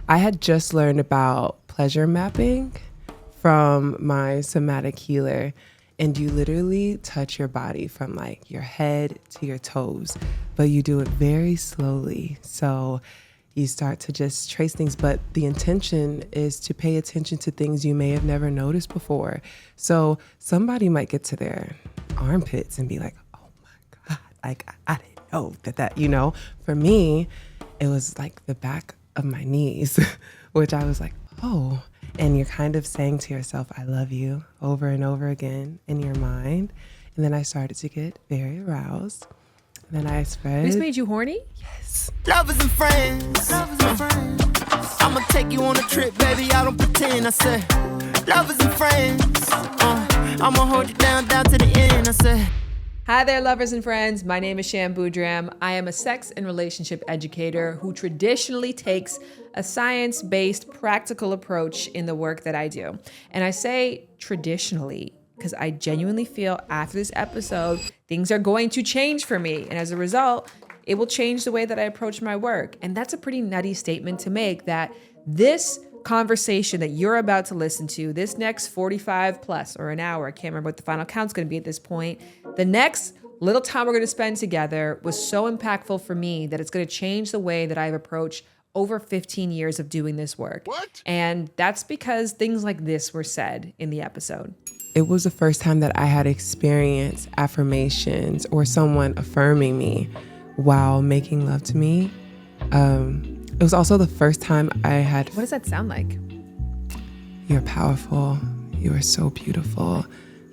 I had just learned about pleasure mapping from my somatic healer, and you literally touch your body from like your head to your toes, but you do it very slowly. So you start to just trace things, but the intention is to pay attention to things you may have never noticed before. So somebody might get to their armpits and be like, oh my God, like I didn't know that, you know. For me, it was like the back of my knees, which I was like, oh. And you're kind of saying to yourself, I love you, over and over again in your mind. And then I started to get very aroused. And then I spread. This made you horny? Yes. Lovers and friends. I'ma take you on a trip, baby, I don't pretend. I said, lovers and friends. I'ma hold you down to the end. I said. Hi there, lovers and friends. My name is Shambudram. I am a sex and relationship educator who traditionally takes a science-based, practical approach in the work that I do. And I say traditionally because I genuinely feel after this episode, things are going to change for me. And as a result, it will change the way that I approach my work. And that's a pretty nutty statement to make, that this conversation that you're about to listen to, this next 45 plus or an hour, I can't remember what the final count's going to be at this point, the next little time we're going to spend together was so impactful for me that it's going to change the way that I've approached over 15 years of doing this work. What? And that's because things like this were said in the episode. It was the first time that I had experienced affirmations or someone affirming me while making love to me. It was also the first time I had... What does that sound like? You're powerful. You are so beautiful.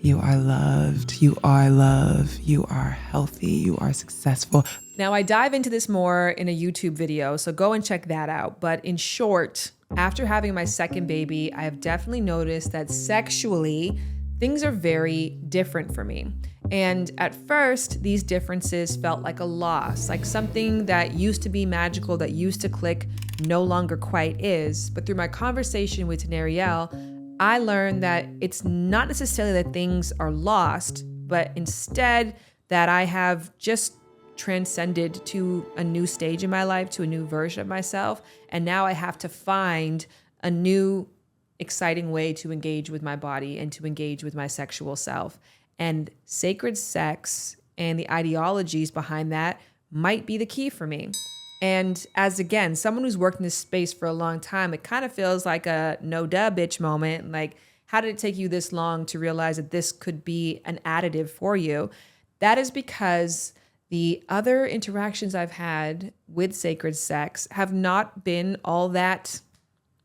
You are loved. You are love. You are healthy. You are successful. Now, I dive into this more in a YouTube video, so go and check that out. But in short, after having my second baby, I have definitely noticed that sexually, things are very different for me. And at first, these differences felt like a loss, like something that used to be magical, that used to click, no longer quite is. But through my conversation with Tanerelle, I learned that it's not necessarily that things are lost, but instead that I have just transcended to a new stage in my life, to a new version of myself. And now I have to find a new exciting way to engage with my body and to engage with my sexual self. And sacred sex and the ideologies behind that might be the key for me. And as, again, someone who's worked in this space for a long time, it kind of feels like a no duh bitch moment. Like, how did it take you this long to realize that this could be an additive for you? That is because the other interactions I've had with sacred sex have not been all that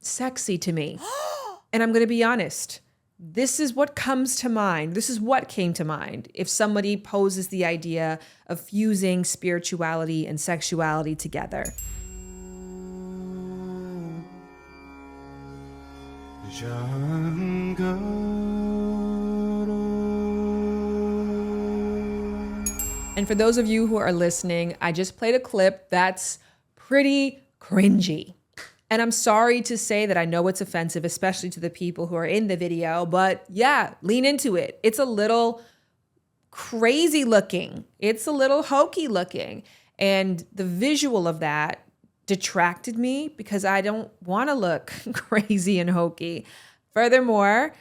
sexy to me. And I'm going to be honest. This is what comes to mind. This is what came to mind if somebody poses the idea of fusing spirituality and sexuality together. And for those of you who are listening, I just played a clip that's pretty cringy. And I'm sorry to say that I know it's offensive, especially to the people who are in the video, but yeah, lean into it. It's a little crazy looking. It's a little hokey looking. And the visual of that detracted me because I don't want to look crazy and hokey. Furthermore,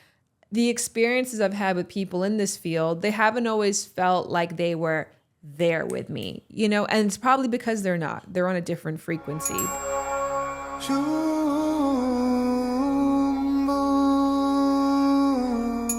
the experiences I've had with people in this field, they haven't always felt like they were there with me, you know, and it's probably because they're not. They're on a different frequency.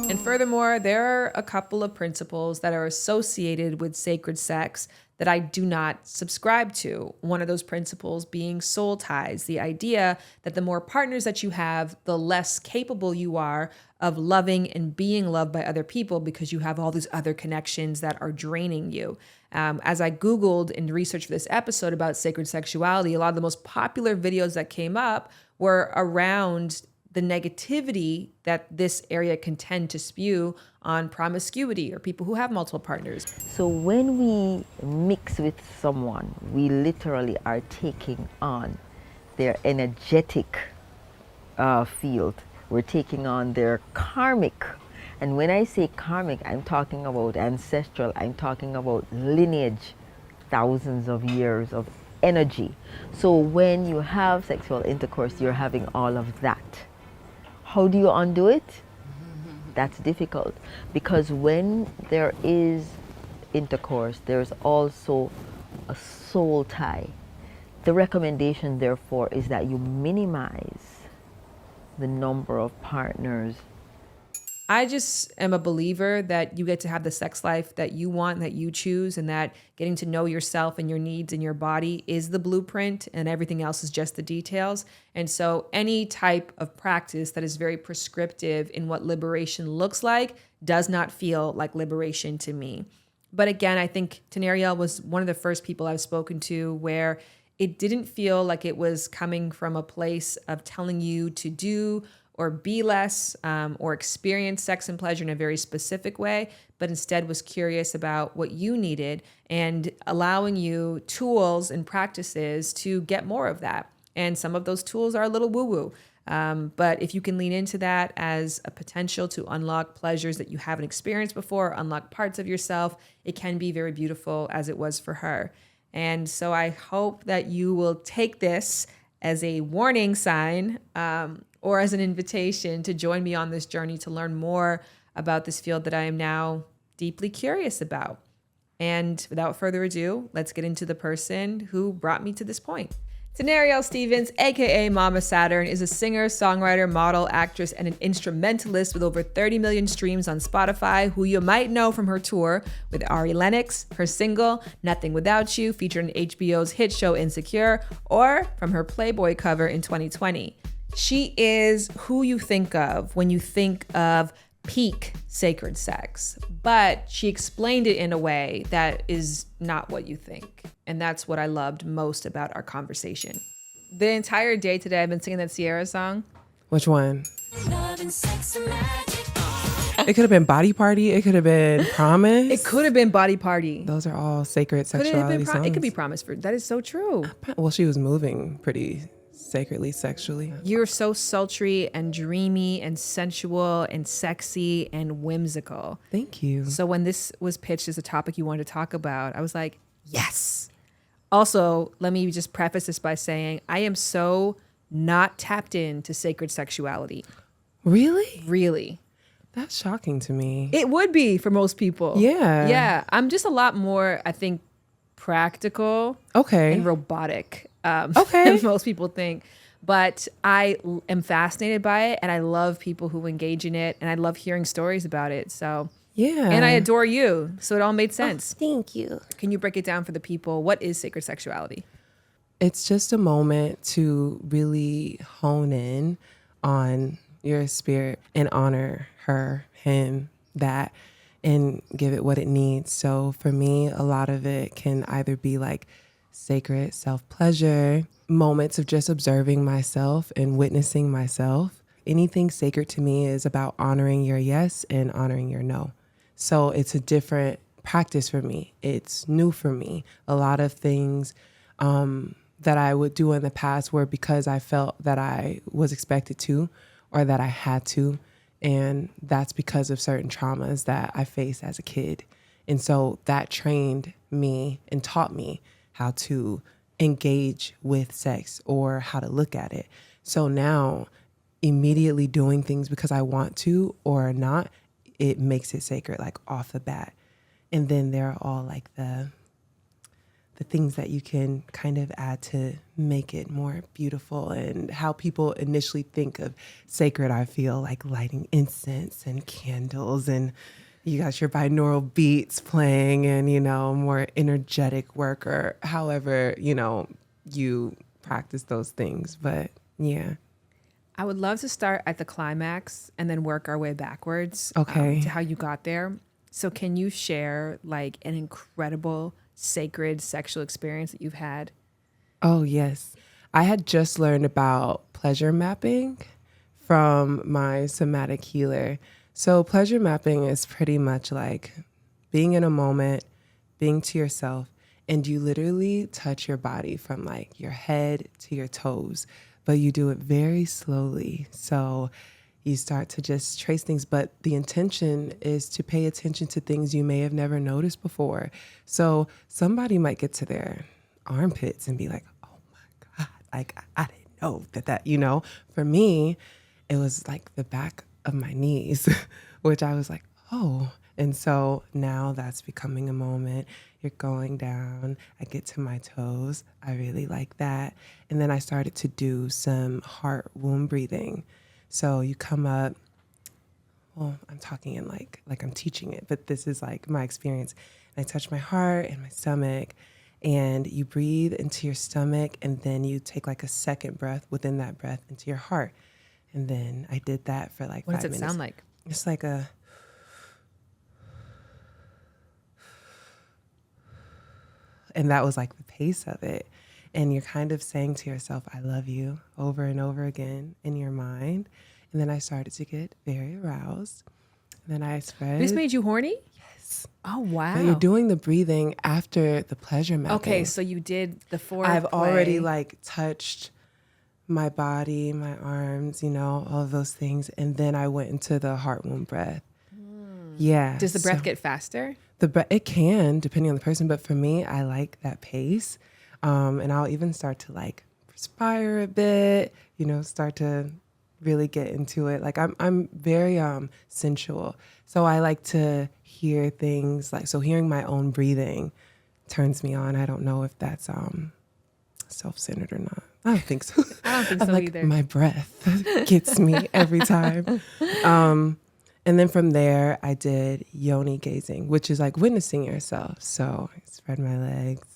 And furthermore, there are a couple of principles that are associated with sacred sex that I do not subscribe to. One of those principles being soul ties, the idea that the more partners that you have, the less capable you are of loving and being loved by other people because you have all these other connections that are draining you. As I Googled and researched for this episode about sacred sexuality, a lot of the most popular videos that came up were around the negativity that this area can tend to spew on promiscuity or people who have multiple partners. So when we mix with someone, we literally are taking on their energetic field. We're taking on their karmic. And when I say karmic, I'm talking about ancestral, I'm talking about lineage, thousands of years of energy. So when you have sexual intercourse, you're having all of that. How do you undo it? That's difficult, because when there is intercourse, there's also a soul tie. The recommendation, therefore, is that you minimize the number of partners. I just am a believer that you get to have the sex life that you want, that you choose, and that getting to know yourself and your needs and your body is the blueprint, and everything else is just the details. And so any type of practice that is very prescriptive in what liberation looks like does not feel like liberation to me. But again, I think Tanerelle was one of the first people I've spoken to where it didn't feel like it was coming from a place of telling you to do or be less, or experience sex and pleasure in a very specific way, but instead was curious about what you needed and allowing you tools and practices to get more of that. And some of those tools are a little woo-woo. But if you can lean into that as a potential to unlock pleasures that you haven't experienced before, unlock parts of yourself, it can be very beautiful, as it was for her. And so I hope that you will take this as a warning sign, or as an invitation to join me on this journey to learn more about this field that I am now deeply curious about. And without further ado, let's get into the person who brought me to this point. Tanerelle Stevens, aka Mama Saturn, is a singer, songwriter, model, actress, and an instrumentalist with over 30 million streams on Spotify, who you might know from her tour with Ari Lennox, her single Nothing Without You, featured in HBO's hit show Insecure, or from her Playboy cover in 2020. She is who you think of when you think of peak sacred sex, but she explained it in a way that is not what you think. And that's what I loved most about our conversation. The entire day today, I've been singing that Sierra song. Which one? It could have been Body Party. It could have been Promise. It could have been Body Party. Those are all sacred sexuality songs. It could be Promise. That is so true. Well, she was moving pretty sacredly sexually. You're so sultry and dreamy and sensual and sexy and whimsical. Thank you. So when this was pitched as a topic you wanted to talk about, I was like, yes. Also, let me just preface this by saying I am so not tapped into sacred sexuality. Really? Really. That's shocking to me. It would be for most people. Yeah. Yeah. I'm just a lot more, I think, practical and robotic than most people think. But I am fascinated by it, and I love people who engage in it, and I love hearing stories about it. So yeah. And I adore you. So it all made sense. Oh, thank you. Can you break it down for the people? What is sacred sexuality? It's just a moment to really hone in on your spirit and honor her, him, that, and give it what it needs. So for me, a lot of it can either be like sacred self-pleasure, moments of just observing myself and witnessing myself. Anything sacred to me is about honoring your yes and honoring your no. So it's a different practice for me. It's new for me. A lot of things that I would do in the past were because I felt that I was expected to or that I had to. And that's because of certain traumas that I faced as a kid. And so that trained me and taught me how to engage with sex or how to look at it. So now immediately doing things because I want to or not, it makes it sacred, like off the bat. And then there are all like the things that you can kind of add to make it more beautiful, and how people initially think of sacred, I feel like lighting incense and candles, and you got your binaural beats playing and, you know, more energetic work, or however, you know, you practice those things. But yeah. I would love to start at the climax and then work our way backwards to how you got there. So can you share like an incredible sacred sexual experience that you've had? Oh, yes. I had just learned about pleasure mapping from my somatic healer. So pleasure mapping is pretty much like being in a moment, being to yourself, and you literally touch your body from like your head to your toes, but you do it very slowly. So you start to just trace things, but the intention is to pay attention to things you may have never noticed before. So somebody might get to their armpits and be like, oh my God, like I didn't know that, you know, for me, it was like the back of my knees, which I was like, oh. And so now that's becoming a moment. You're going down. I get to my toes. I really like that. And then I started to do some heart womb breathing. So you come up. Well, I'm talking in like I'm teaching it, but this is like my experience. And I touch my heart and my stomach, and you breathe into your stomach, and then you take like a second breath within that breath into your heart. And then I did that for like 5 minutes. What does it sound like? It's like a... And that was like the pace of it. And you're kind of saying to yourself, I love you, over and over again in your mind. And then I started to get very aroused. And then I spread. This made you horny? Yes. Oh, wow. But you're doing the breathing after the pleasure mapping. Okay, so you did the foreplay. I've already like touched my body, my arms, you know, all of those things. And then I went into the heart womb breath. Yeah. Does the breath get faster? It can, depending on the person, but for me, I like that pace. And I'll even start to like perspire a bit, you know, start to really get into it. Like I'm very sensual. So I like to hear things like, so hearing my own breathing turns me on. I don't know if that's self-centered or not. I don't think so. I don't think so like, either. My breath gets me every time. And then from there, I did yoni gazing, which is like witnessing yourself. So I spread my legs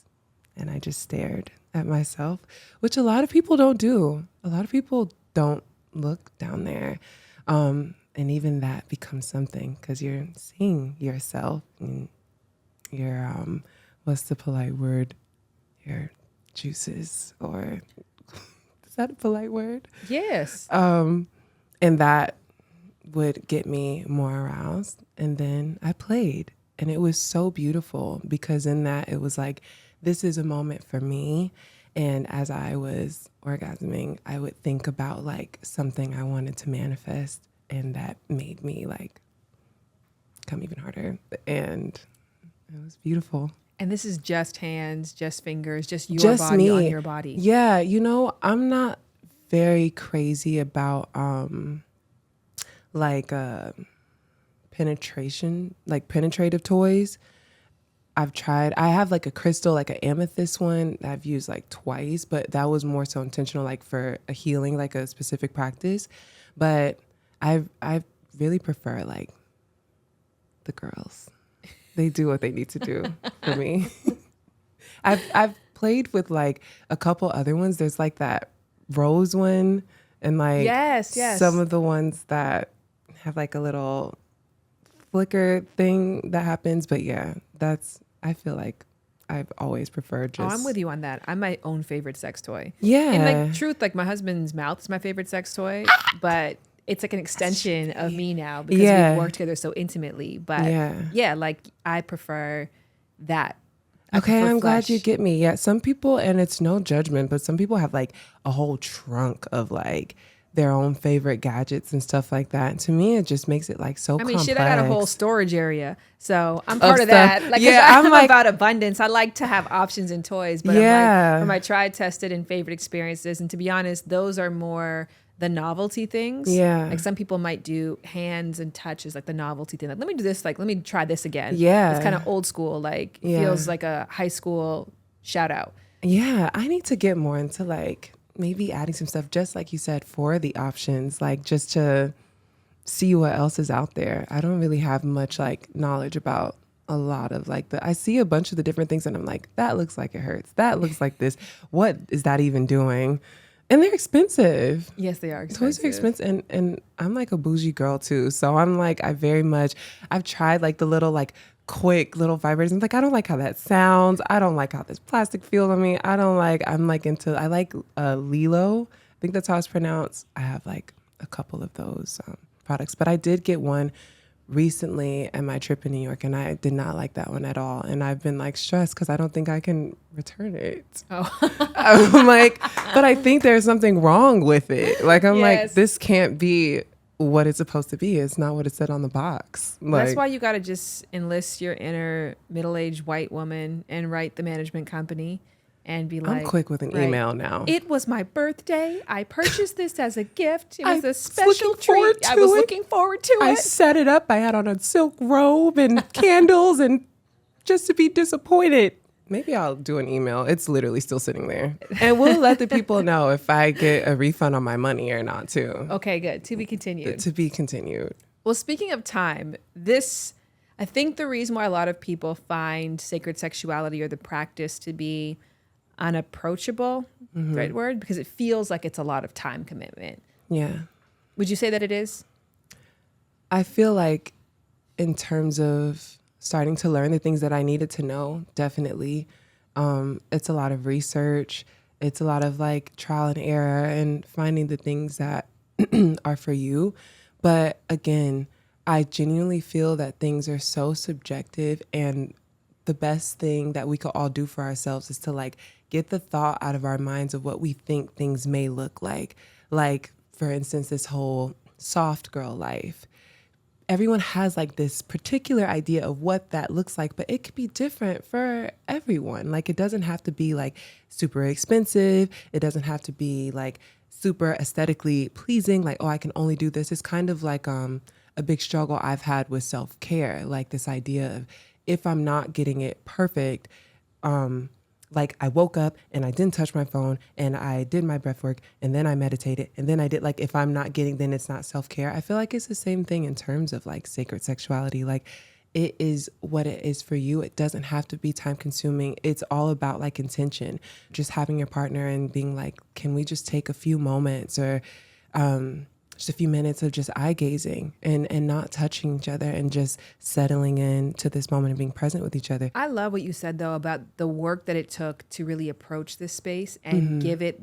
and I just stared at myself, which a lot of people don't do. A lot of people don't look down there. And even that becomes something because you're seeing yourself and your, what's the polite word? Your juices, or is that a polite word? Yes. And that would get me more aroused. And then I played, and it was so beautiful because in that it was like, this is a moment for me. And as I was orgasming, I would think about like something I wanted to manifest, and that made me like come even harder. And it was beautiful. And this is just hands, just fingers, just your Just body me. on your body. Yeah, you know, I'm not very crazy about penetration, like penetrative toys. I've tried. I have like a crystal, like an amethyst one that I've used like twice, but that was more so intentional, like for a healing, like a specific practice. But I really prefer like the girls. They do what they need to do for me. I've played with like a couple other ones. There's like that rose one, and like yes. some of the ones that have like a little flicker thing that happens. But yeah, I feel like I've always preferred just... Oh, I'm with you on that. I'm my own favorite sex toy. Yeah. And like truth, like my husband's mouth is my favorite sex toy, but it's like an extension of me now because we work together so intimately. But yeah, like I prefer that. Okay, I'm glad you get me. Yeah, some people, and it's no judgment, but some people have like a whole trunk of like their own favorite gadgets and stuff like that. And to me, it just makes it like so complex. Shit, I got a whole storage area. So I'm part of stuff. that. Like, yeah, I'm like, about abundance. I like to have options in toys, but I'm like, for my tried, tested, and favorite experiences. And to be honest, those are more the novelty things. Yeah. Like some people might do hands and touches, like the novelty thing. Like, let me do this. Like, let me try this again. Yeah. It's kind of old school. Like, feels like a high school shout out. Yeah. I need to get more into like maybe adding some stuff, just like you said, for the options, like just to see what else is out there. I don't really have much like knowledge about a lot of like I see a bunch of the different things and I'm like, that looks like it hurts. That looks like this. What is that even doing? And they're expensive. Yes, they are expensive. Toys are expensive. And I'm like a bougie girl too. So I'm like, I've tried like the little like quick little vibrators. I'm like, I don't like how that sounds. I don't like how this plastic feels on me. I like Lilo. I think that's how it's pronounced. I have like a couple of those products, but I did get one recently at my trip in New York, and I did not like that one at all. And I've been like stressed because I don't think I can return it. Oh, I'm like, but I think there's something wrong with it. Like, I'm like, this can't be what it's supposed to be. It's not what it said on the box. Like, that's why you got to just enlist your inner middle-aged white woman and write the management company and be like, I'm quick with an right, email now. It was my birthday. I purchased this as a gift. It I was a was special looking forward treat. I to was it. looking forward to I it. set it up. I had on a silk robe and candles, and just to be disappointed. Maybe I'll do an email. It's literally still sitting there. And we'll let the people know if I get a refund on my money or not, too. Okay, good. To be continued. To be continued. Well, speaking of time, I think the reason why a lot of people find sacred sexuality or the practice to be unapproachable, right word, because it feels like it's a lot of time commitment. Yeah. Would you say that it is? I feel like in terms of starting to learn the things that I needed to know, definitely. It's a lot of research. It's a lot of like trial and error and finding the things that are for you. But again, I genuinely feel that things are so subjective, and the best thing that we could all do for ourselves is to like get the thought out of our minds of what we think things may look like. Like, for instance, this whole soft girl life. Everyone has like this particular idea of what that looks like, but it could be different for everyone. Like, it doesn't have to be like super expensive. It doesn't have to be like super aesthetically pleasing. Like, oh, I can only do this. It's kind of like a big struggle I've had with self-care. Like this idea of if I'm not getting it perfect, like I woke up and I didn't touch my phone and I did my breath work and then I meditated and then I did, like, if I'm not getting, then it's not self-care. I feel like it's the same thing in terms of like sacred sexuality. Like, it is what it is for you. It doesn't have to be time consuming. It's all about like intention, just having your partner and being like, can we just take a few moments or just a few minutes of just eye gazing and not touching each other and just settling into this moment and being present with each other. I love what you said, though, about the work that it took to really approach this space and give it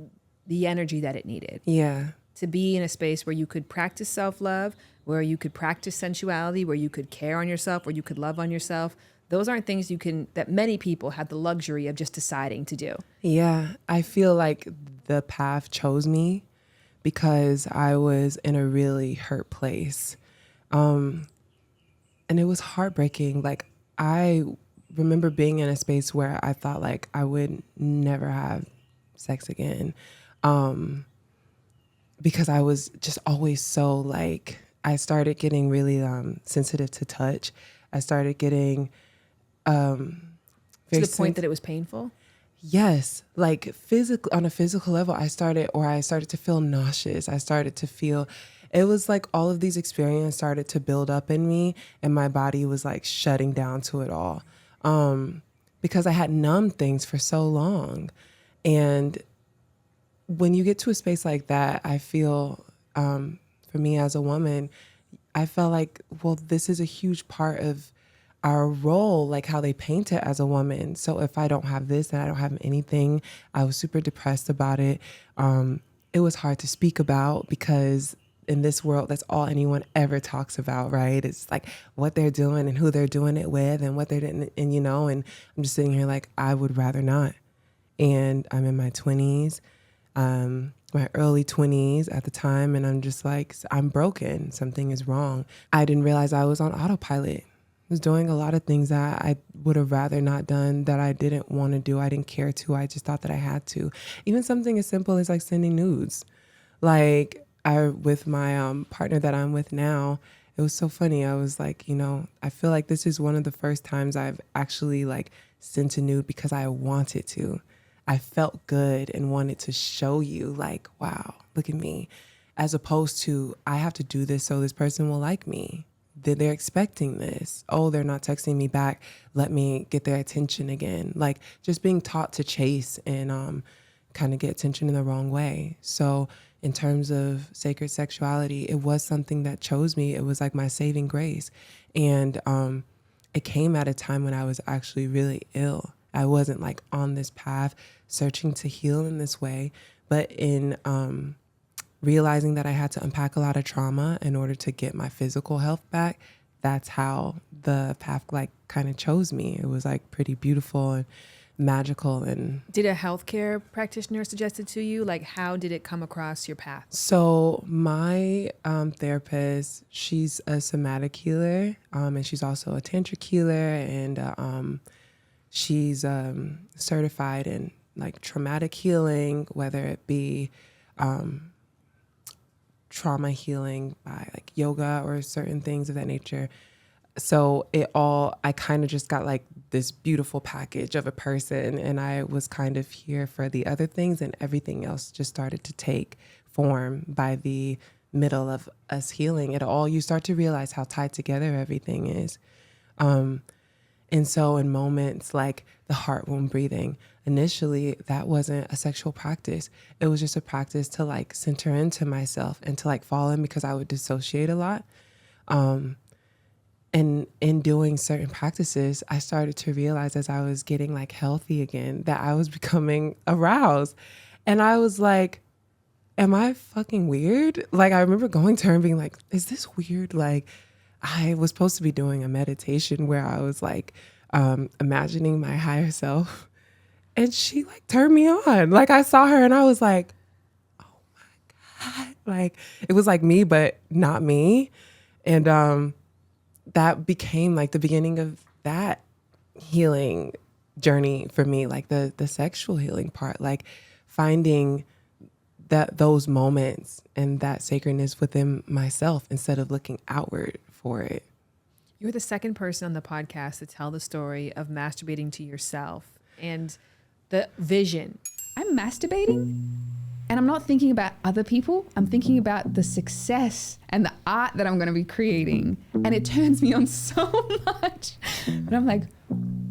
the energy that it needed. Yeah. To be in a space where you could practice self-love, where you could practice sensuality, where you could care on yourself, where you could love on yourself. Those aren't things that many people had the luxury of just deciding to do. Yeah. I feel like the path chose me because I was in a really hurt place. And it was heartbreaking. Like, I remember being in a space where I thought like I would never have sex again. Because I was just always so like, I started getting really sensitive to touch. I started getting To the point that it was painful? Yes, like physically, on a physical level, I started to feel nauseous. I started to feel, it was like all of these experiences started to build up in me, and my body was like shutting down to it all, because I had numbed things for so long. And when you get to a space like that, I feel, for me as a woman, I felt like, well, this is a huge part of our role, like how they paint it as a woman. So if I don't have this and I don't have anything, I was super depressed about it. It was hard to speak about because in this world, that's all anyone ever talks about, right? It's like what they're doing and who they're doing it with and what they're doing. And, you know, and I'm just sitting here like, I would rather not. And I'm in my 20s, my early 20s at the time. And I'm just like, I'm broken. Something is wrong. I didn't realize I was on autopilot. Was doing a lot of things that I would have rather not done, that I didn't want to do. I didn't care to. I just thought that I had to. Even something as simple as like sending nudes. Like with my partner that I'm with now, it was so funny. I was like, you know, I feel like this is one of the first times I've actually like sent a nude because I wanted to. I felt good and wanted to show you like, wow, look at me. As opposed to, I have to do this so this person will like me. They're expecting this. Oh, they're not texting me back. Let me get their attention again. Like just being taught to chase and kind of get attention in the wrong way. So in terms of sacred sexuality, it was something that chose me. It was like my saving grace. And it came at a time when I was actually really ill. I wasn't like on this path searching to heal in this way, but in realizing that I had to unpack a lot of trauma in order to get my physical health back, that's how the path like kind of chose me. It was like pretty beautiful and magical. And did a healthcare practitioner suggest it to you? Like, how did it come across your path? So my therapist, she's a somatic healer, and she's also a tantric healer, and she's certified in like traumatic healing, whether it be trauma healing by like yoga or certain things of that nature. So I kind of just got like this beautiful package of a person, and I was kind of here for the other things, and everything else just started to take form by the middle of us healing it all. You start to realize how tied together everything is. And so in moments like the heart womb breathing, initially that wasn't a sexual practice. It was just a practice to like center into myself and to like fall in, because I would dissociate a lot. And in doing certain practices, I started to realize as I was getting like healthy again, that I was becoming aroused. And I was like, am I fucking weird? Like, I remember going to her and being like, is this weird? Like, I was supposed to be doing a meditation where I was like imagining my higher self, and she like turned me on. Like, I saw her and I was like, oh my God. Like, it was like me, but not me. And that became like the beginning of that healing journey for me, like the sexual healing part, like finding those moments and that sacredness within myself instead of looking outward for it. You're the second person on the podcast to tell the story of masturbating to yourself and the vision. I'm masturbating and I'm not thinking about other people. I'm thinking about the success and the art that I'm going to be creating. And it turns me on so much. But I'm like,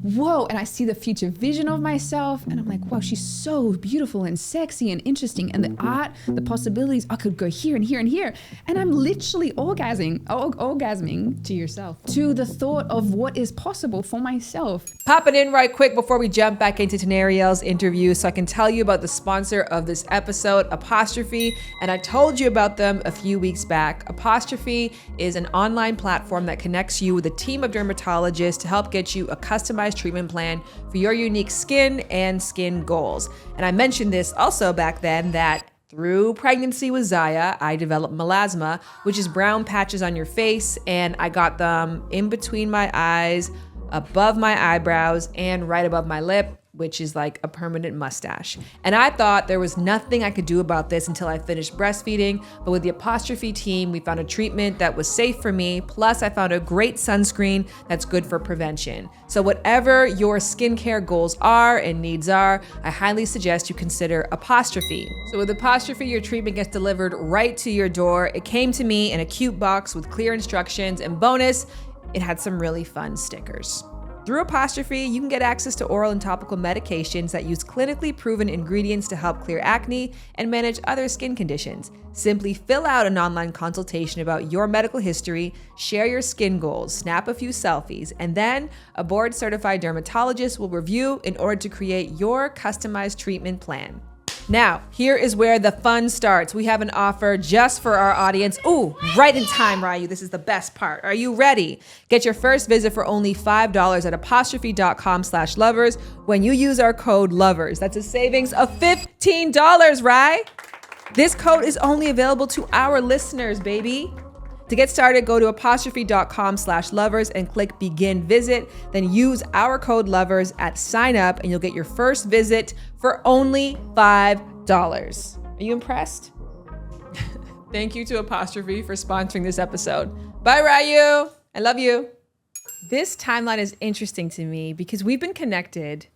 whoa. And I see the future vision of myself. And I'm like, wow, she's so beautiful and sexy and interesting. And the art, the possibilities, I could go here and here and here. And I'm literally orgasming To yourself. to the thought of what is possible for myself. Popping in right quick before we jump back into Tanerelle's interview so I can tell you about the sponsor of this episode, Apostrophe. And I told you about them a few weeks back. Apostrophe is an online platform that connects you with a team of dermatologists to help get you a customized treatment plan for your unique skin and skin goals. And I mentioned this also back then that through pregnancy with Zaya, I developed melasma, which is brown patches on your face, and I got them in between my eyes, above my eyebrows, and right above my lip, which is like a permanent mustache. And I thought there was nothing I could do about this until I finished breastfeeding, but with the Apostrophe team, we found a treatment that was safe for me, plus I found a great sunscreen that's good for prevention. So whatever your skincare goals are and needs are, I highly suggest you consider Apostrophe. So with Apostrophe, your treatment gets delivered right to your door. It came to me in a cute box with clear instructions, and bonus, it had some really fun stickers. Through Apostrophe, you can get access to oral and topical medications that use clinically proven ingredients to help clear acne and manage other skin conditions. Simply fill out an online consultation about your medical history, share your skin goals, snap a few selfies, and then a board-certified dermatologist will review in order to create your customized treatment plan. Now, here is where the fun starts. We have an offer just for our audience. Ooh, right in time, Ryu. This is the best part. Are you ready? Get your first visit for only $5 at apostrophe.com/lovers when you use our code LOVERS. That's a savings of $15, right? This code is only available to our listeners, baby. To get started, go to apostrophe.com/lovers and click begin visit. Then use our code LOVERS at sign up and you'll get your first visit for only $5. Are you impressed? Thank you to Apostrophe for sponsoring this episode. Bye, Ryu. I love you. This timeline is interesting to me because we've been connected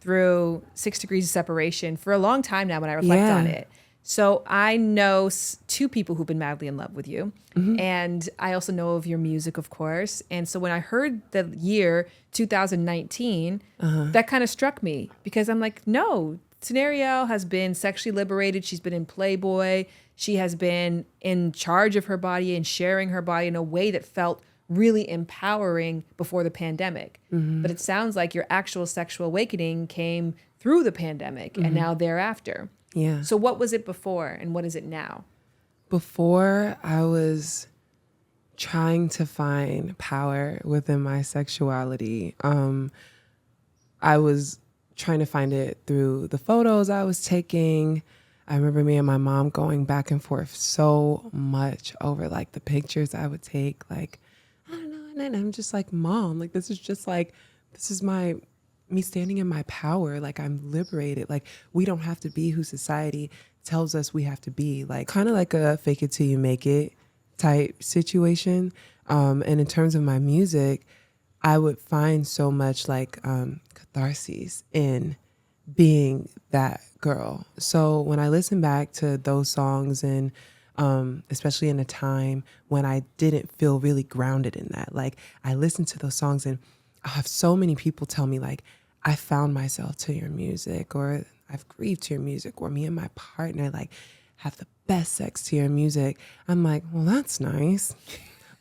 through 6 degrees of separation for a long time now when I reflect on it. So I know 2 people who've been madly in love with you. And I also know of your music, of course. And so when I heard the year 2019, that kind of struck me because I'm like, no, Tanerelle has been sexually liberated. She's been in Playboy. She has been in charge of her body and sharing her body in a way that felt really empowering before the pandemic. But it sounds like your actual sexual awakening came through the pandemic and now thereafter. Yeah. So what was it before and what is it now? Before, I was trying to find power within my sexuality. I was trying to find it through the photos I was taking. I remember me and my mom going back and forth so much over like the pictures I would take. Like, I don't know. And I'm just like, Mom, like, this is my me standing in my power. Like I'm liberated. Like we don't have to be who society tells us we have to be. Like kind of like a fake it till you make it type situation. And in terms of my music, I would find so much like catharsis in being that girl. So when I listen back to those songs and especially in a time when I didn't feel really grounded in that, like I listened to those songs and I have so many people tell me like, I found myself to your music, or I've grieved to your music, or me and my partner like have the best sex to your music. I'm like, well, that's nice.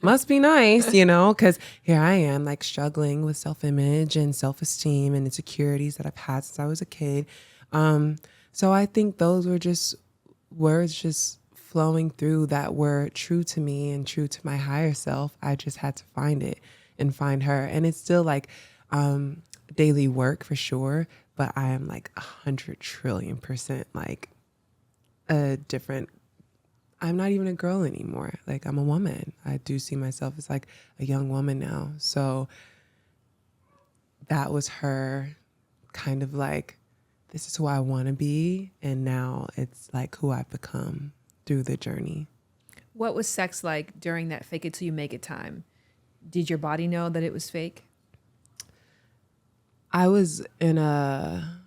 Must be nice, you know, because here I am like struggling with self-image and self-esteem and insecurities that I've had since I was a kid. So I think those were just words just flowing through that were true to me and true to my higher self. I just had to find it and find her. And it's still like daily work for sure, but I am like 100 trillion% like a different. I'm not even a girl anymore. Like I'm a woman. I do see myself as like a young woman now. So that was her kind of like, this is who I want to be. And now it's like who I've become through the journey. What was sex like during that fake it till you make it time? Did your body know that it was fake? I was in a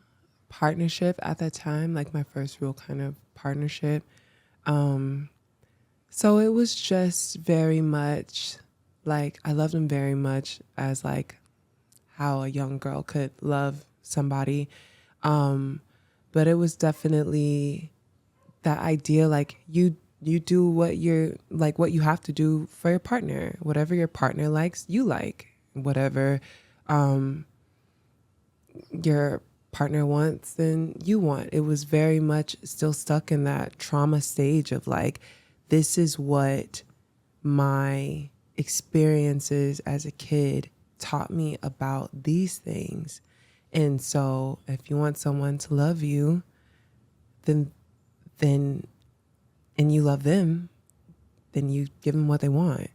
partnership at that time, like my first real kind of partnership. So it was just very much like, I loved him very much as like how a young girl could love somebody. But it was definitely that idea, like you do what you're like, what you have to do for your partner, whatever your partner likes, you like, whatever, your partner wants, then you want. It was very much still stuck in that trauma stage of like, this is what my experiences as a kid taught me about these things. And so if you want someone to love you, then and you love them, then you give them what they want.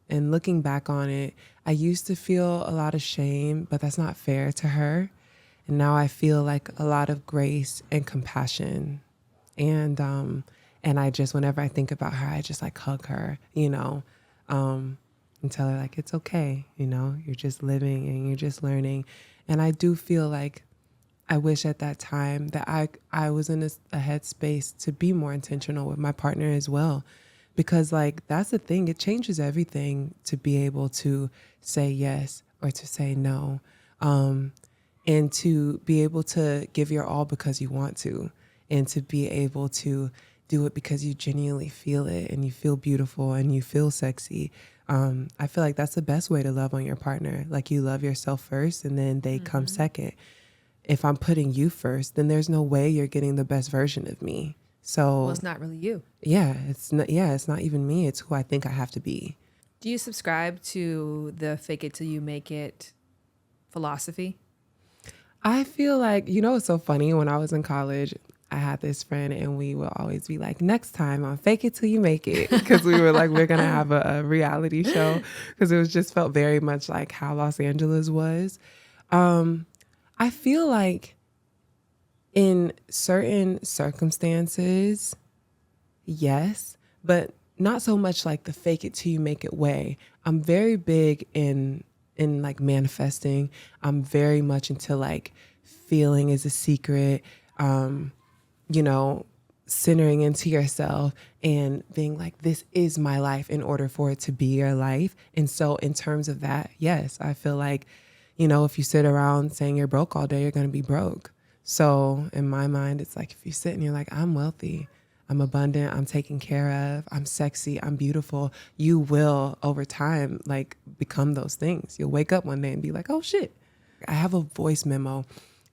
And looking back on it, I used to feel a lot of shame, but that's not fair to her. And now I feel like a lot of grace and compassion. And I just, whenever I think about her, I just like hug her, you know, and tell her like, it's okay. You know, you're just living and you're just learning. And I do feel like I wish at that time that I was in a headspace to be more intentional with my partner as well. Because like, that's the thing, it changes everything to be able to say yes or to say no. And to be able to give your all because you want to, and to be able to do it because you genuinely feel it and you feel beautiful and you feel sexy. I feel like that's the best way to love on your partner. Like you love yourself first and then they come second. If I'm putting you first, then there's no way you're getting the best version of me. So Well, it's not really you. Yeah, it's not even me. It's who I think I have to be. Do you subscribe to the fake it till you make it philosophy? I feel like, you know, it's so funny. When I was in college, I had this friend and we would always be like, next time on Fake It Till You Make It. Because we were like, we're going to have a reality show. Because it was just felt very much like how Los Angeles was. I feel like in certain circumstances, yes, but not so much like the fake it till you make it way. I'm very big in like manifesting. I'm very much into like feeling is a secret, you know, centering into yourself and being like, this is my life in order for it to be your life. And so in terms of that, yes, I feel like, you know, if you sit around saying you're broke all day, you're going to be broke. So in my mind, it's like if you sit and you're like, I'm wealthy, I'm abundant, I'm taken care of, I'm sexy, I'm beautiful, you will over time like become those things. You'll wake up one day and be like, oh shit. I have a voice memo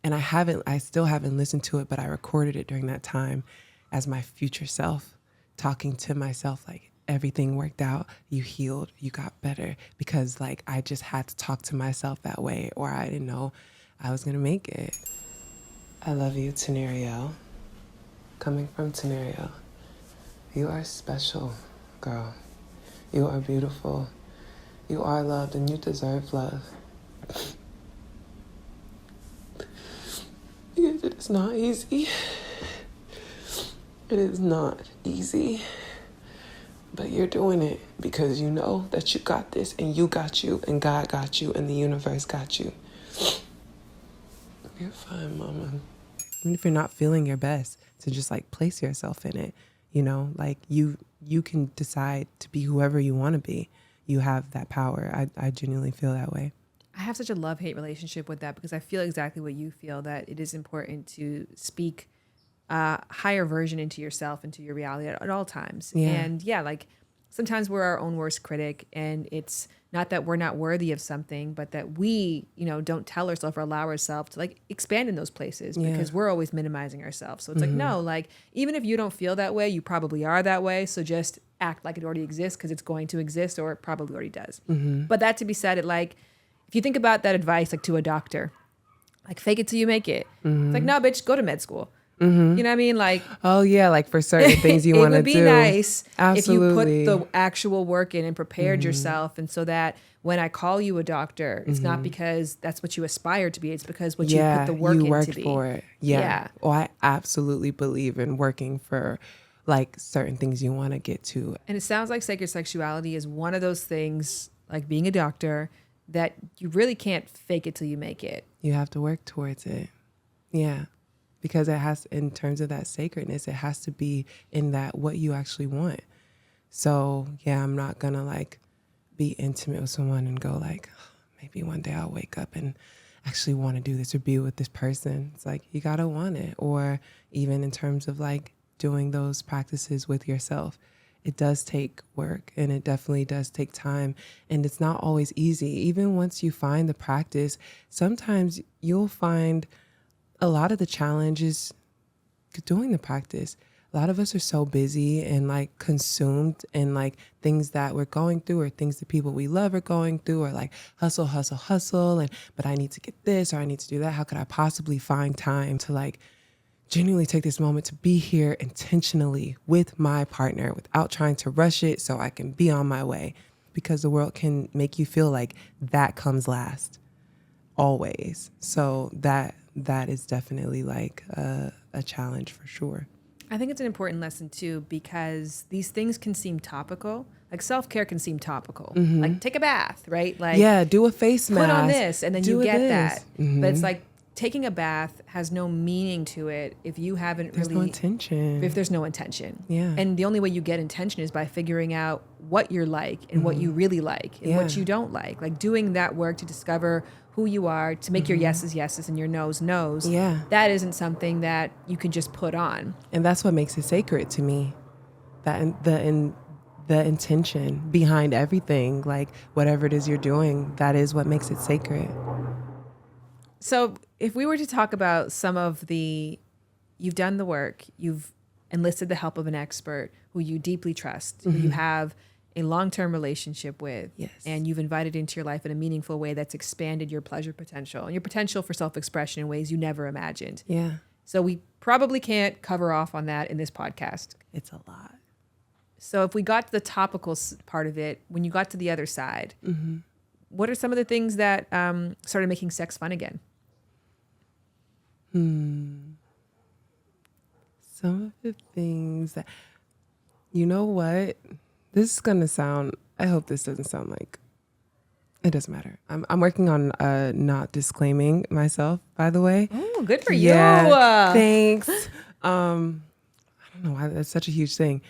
and I still haven't listened to it, but I recorded it during that time as my future self, talking to myself like, everything worked out, you healed, you got better, because like I just had to talk to myself that way or I didn't know I was gonna make it. I love you, Tanerelle. Coming from Tanerelle, you are special, girl. You are beautiful. You are loved and you deserve love. It's not easy. It is not easy. But you're doing it because you know that you got this, and you got you, and God got you, and the universe got you. You're fine, mama. Even if you're not feeling your best, to just like place yourself in it, you know, like you can decide to be whoever you want to be. You have that power. I genuinely feel that way. I have such a love-hate relationship with that because I feel exactly what you feel, that it is important to speak higher version into yourself, into your reality at all times. Yeah. And yeah, like sometimes we're our own worst critic, and it's not that we're not worthy of something, but that we, you know, don't tell ourselves or allow ourselves to like expand in those places because we're always minimizing ourselves. So it's like, no, like even if you don't feel that way, you probably are that way. So just act like it already exists because it's going to exist, or it probably already does. But that to be said, it like, if you think about that advice, like to a doctor, like fake it till you make it. It's like, no, bitch, go to med school. You know what I mean? Like, oh yeah, like for certain things you want to do. It would be nice Absolutely. if you put the actual work in and prepared yourself, and so that when I call you a doctor, it's not because that's what you aspire to be. It's because what you put the work you in worked to be. for it. Yeah. Well, I absolutely believe in working for like certain things you want to get to. And it sounds like sacred sexuality is one of those things, like being a doctor, that you really can't fake it till you make it. You have to work towards it. Yeah. Because it has, in terms of that sacredness, it has to be in that what you actually want. So yeah, I'm not gonna like be intimate with someone and go like, oh, maybe one day I'll wake up and actually want to do this or be with this person. It's like, you gotta want it. Or even in terms of like doing those practices with yourself, it does take work, and it definitely does take time, and it's not always easy. Even once you find the practice, sometimes you'll find a lot of the challenges doing the practice. A lot of us are so busy and like consumed in like things that we're going through, or things that people we love are going through, or like hustle, hustle, hustle. And, but I need to get this, or I need to do that. How could I possibly find time to like genuinely take this moment to be here intentionally with my partner without trying to rush it so I can be on my way? Because the world can make you feel like that comes last always. So that is definitely like a challenge for sure. I think it's an important lesson too, because these things can seem topical. Like self-care can seem topical. Like take a bath, right? Like do a face mask. Put on this, and then do you get this. that. But it's like taking a bath has no meaning to it if you haven't There's no intention. If there's no intention. Yeah. And the only way you get intention is by figuring out what you're like and what you really like and what you don't like. Like doing that work to discover who you are, to make your yeses yeses and your noes noes. Yeah. That isn't something that you can just put on. And that's what makes it sacred to me. That the intention behind everything, like whatever it is you're doing, that is what makes it sacred. So if we were to talk about some of you've done the work, you've enlisted the help of an expert who you deeply trust, who you have a long-term relationship with, and you've invited into your life in a meaningful way that's expanded your pleasure potential and your potential for self-expression in ways you never imagined. Yeah. So we probably can't cover off on that in this podcast. It's a lot. So if we got to the topical part of it, when you got to the other side, what are some of the things that started making sex fun again? Some of the things that, you know what? This is going to sound, I hope this doesn't sound like, it doesn't matter. I'm working on not disclaiming myself, by the way. Oh, good for you. Thanks. I don't know why that's such a huge thing.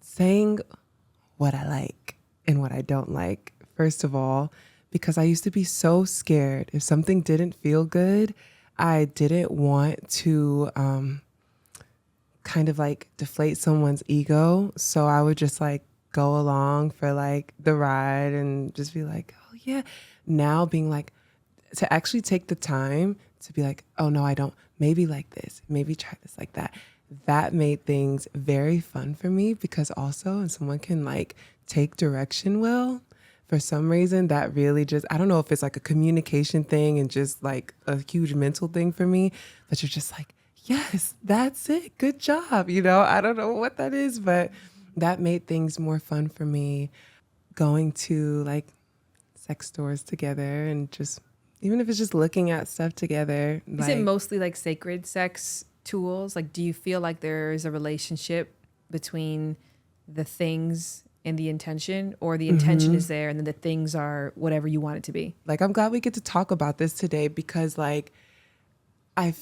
Saying what I like and what I don't like, first of all, because I used to be so scared. If something didn't feel good, I didn't want to kind of like deflate someone's ego. So I would just like go along for like the ride and just be like, oh yeah. Now being like, to actually take the time to be like, oh no, I don't, maybe like this, maybe try this like that. That made things very fun for me, because also if someone can like take direction well, for some reason that really just, I don't know if it's like a communication thing and just like a huge mental thing for me, but you're just like, yes, that's it. Good job. You know, I don't know what that is, but that made things more fun for me. Going to like sex stores together and just Even if it's just looking at stuff together. Is it mostly like sacred sex tools? Like, do you feel like there is a relationship between the things and the intention, or the intention is there and then the things are whatever you want it to be? Like, I'm glad we get to talk about this today because like I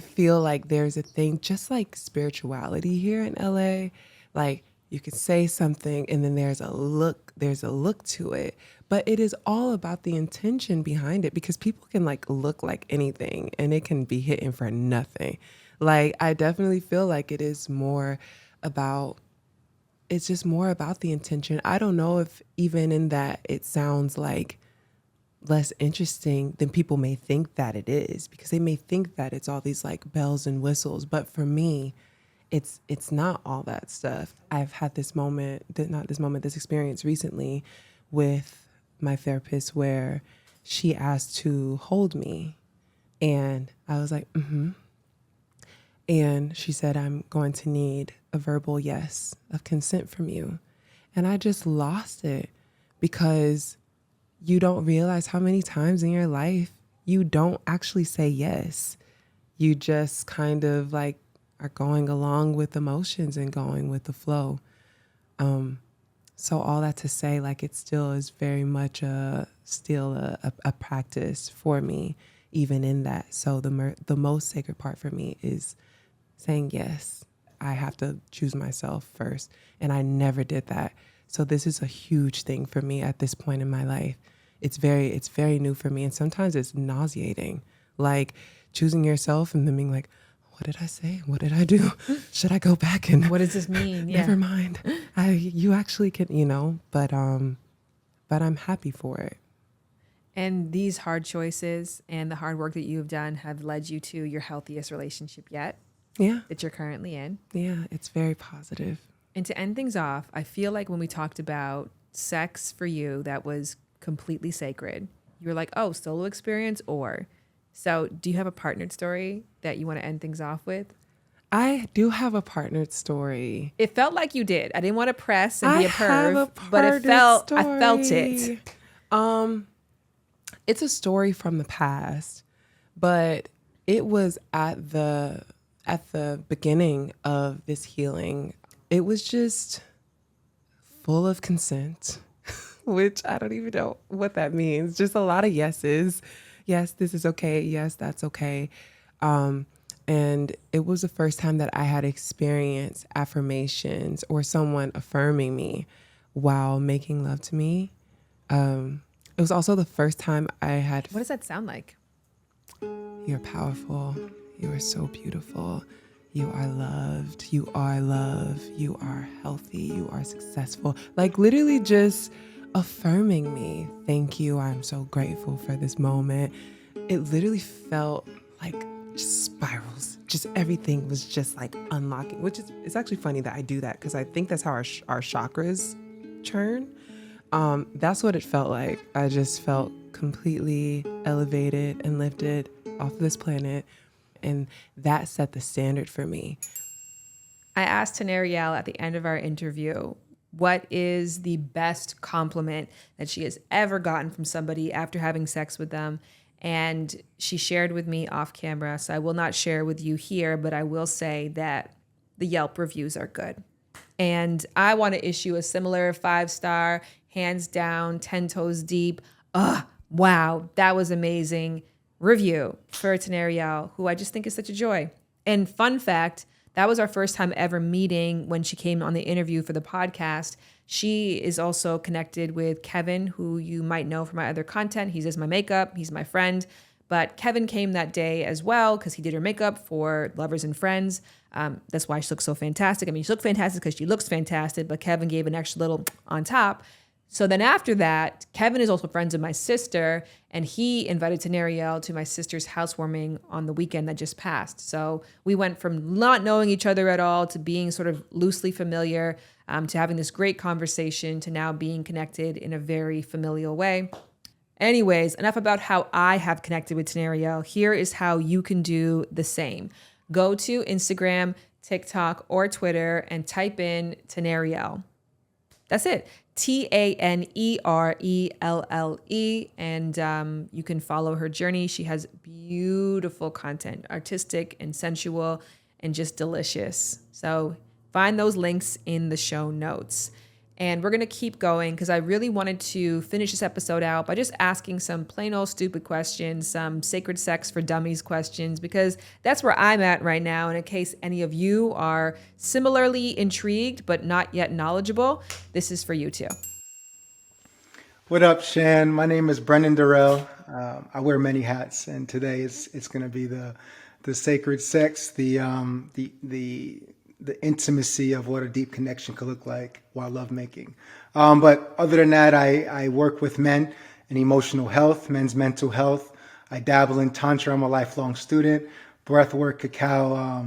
feel like there's a thing just like spirituality here in LA. Like you could say something and then there's a look to it, but it is all about the intention behind it, because people can like look like anything and it can be hitting for nothing. Like I definitely feel like it's just more about the intention. I don't know if even in that it sounds like less interesting than people may think that it is, because they may think that it's all these like bells and whistles. But for me, it's not all that stuff. I've had this experience recently with my therapist where she asked to hold me and I was like, And she said, I'm going to need a verbal yes of consent from you. And I just lost it, because you don't realize how many times in your life you don't actually say yes. You just kind of like are going along with emotions and going with the flow. So all that to say, like it still is very much a practice for me, even in that. So the most sacred part for me is saying yes. I have to choose myself first, and I never did that. So this is a huge thing for me at this point in my life. It's very new for me, and sometimes it's nauseating, like choosing yourself and then being like, what did I say? What did I do? Should I go back and What does this mean? Yeah. Never mind. You actually can, but I'm happy for it. And these hard choices and the hard work that you've done have led you to your healthiest relationship yet. Yeah. That you're currently in. Yeah, it's very positive. And to end things off, I feel like when we talked about sex for you, that was completely sacred. You were like, oh, solo experience or... So do you have a partnered story that you want to end things off with? I do have a partnered story. It felt like you did. I didn't want to press and be a perv, but I felt it. It's a story from the past, but it was at the beginning of this healing. It was just full of consent, which I don't even know what that means. Just a lot of yeses. Yes, this is okay. Yes, that's okay. And it was the first time that I had experienced affirmations or someone affirming me while making love to me. It was also the first time I had... What does that sound like? You're powerful. You are so beautiful. You are loved. You are love. You are healthy. You are successful. Like literally just affirming me. Thank you. I'm so grateful for this moment. It literally felt like just spirals. Just everything was just like unlocking, which is, it's actually funny that I do that because I think that's how our chakras churn. That's what it felt like. I just felt completely elevated and lifted off of this planet. And that set the standard for me. I asked Tanerelle at the end of our interview, what is the best compliment that she has ever gotten from somebody after having sex with them? And she shared with me off camera, so I will not share with you here, but I will say that the Yelp reviews are good. And I want to issue a similar 5-star, hands down, 10 toes deep. Wow, that was amazing review for Tanerelle, who I just think is such a joy. And fun fact, that was our first time ever meeting when she came on the interview for the podcast. She is also connected with Kevin, who you might know from my other content. He does my makeup. He's my friend. But Kevin came that day as well because he did her makeup for Lovers and Friends. That's why she looks so fantastic. I mean, she looked fantastic because she looks fantastic, but Kevin gave an extra little on top. So then after that, Kevin is also friends with my sister, and he invited Tanerelle to my sister's housewarming on the weekend that just passed. So we went from not knowing each other at all to being sort of loosely familiar, to having this great conversation, to now being connected in a very familial way. Anyways, enough about how I have connected with Tanerelle. Here is how you can do the same. Go to Instagram, TikTok, or Twitter and type in Tanerelle. That's it. Tanerelle. And you can follow her journey. She has beautiful content, artistic and sensual and just delicious. So find those links in the show notes. And we're going to keep going because I really wanted to finish this episode out by just asking some plain old stupid questions, some sacred sex for dummies questions, because that's where I'm at right now. And in case any of you are similarly intrigued but not yet knowledgeable, this is for you too. What up, Shan? My name is Brenden Durell. I wear many hats, and today it's going to be the sacred sex, the intimacy of what a deep connection could look like while lovemaking. But other than that, I work with men in emotional health, men's mental health. I dabble in Tantra. I'm a lifelong student. Breathwork, cacao,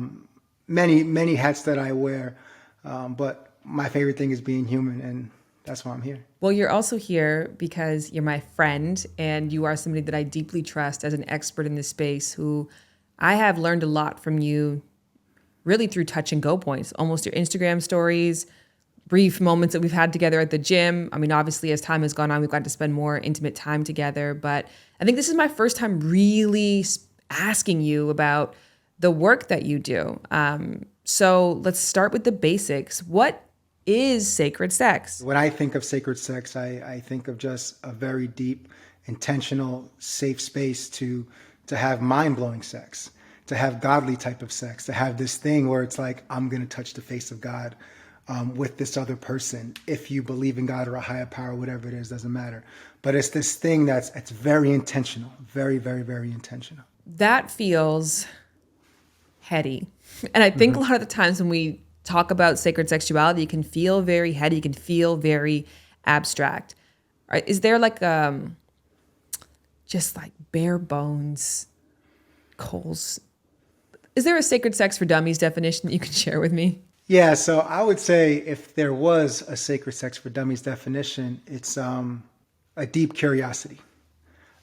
many hats that I wear. But my favorite thing is being human, and that's why I'm here. Well, you're also here because you're my friend and you are somebody that I deeply trust as an expert in this space who I have learned a lot from you really through touch and go points, almost your Instagram stories, brief moments that we've had together at the gym. I mean, obviously, as time has gone on, we've got to spend more intimate time together. But I think this is my first time really asking you about the work that you do. So let's start with the basics. What is sacred sex? When I think of sacred sex, I think of just a very deep, intentional, safe space to have mind-blowing sex, to have godly type of sex, to have this thing where it's like, I'm going to touch the face of God with this other person. If you believe in God or a higher power, whatever it is, doesn't matter. But it's this thing it's very intentional, very, very, very intentional. That feels heady. And I think a lot of the times when we talk about sacred sexuality, it can feel very heady, it can feel very abstract. Right? Is there like just like bare bones, Coles? Is there a sacred sex for dummies definition that you can share with me? Yeah, so I would say if there was a sacred sex for dummies definition, it's a deep curiosity.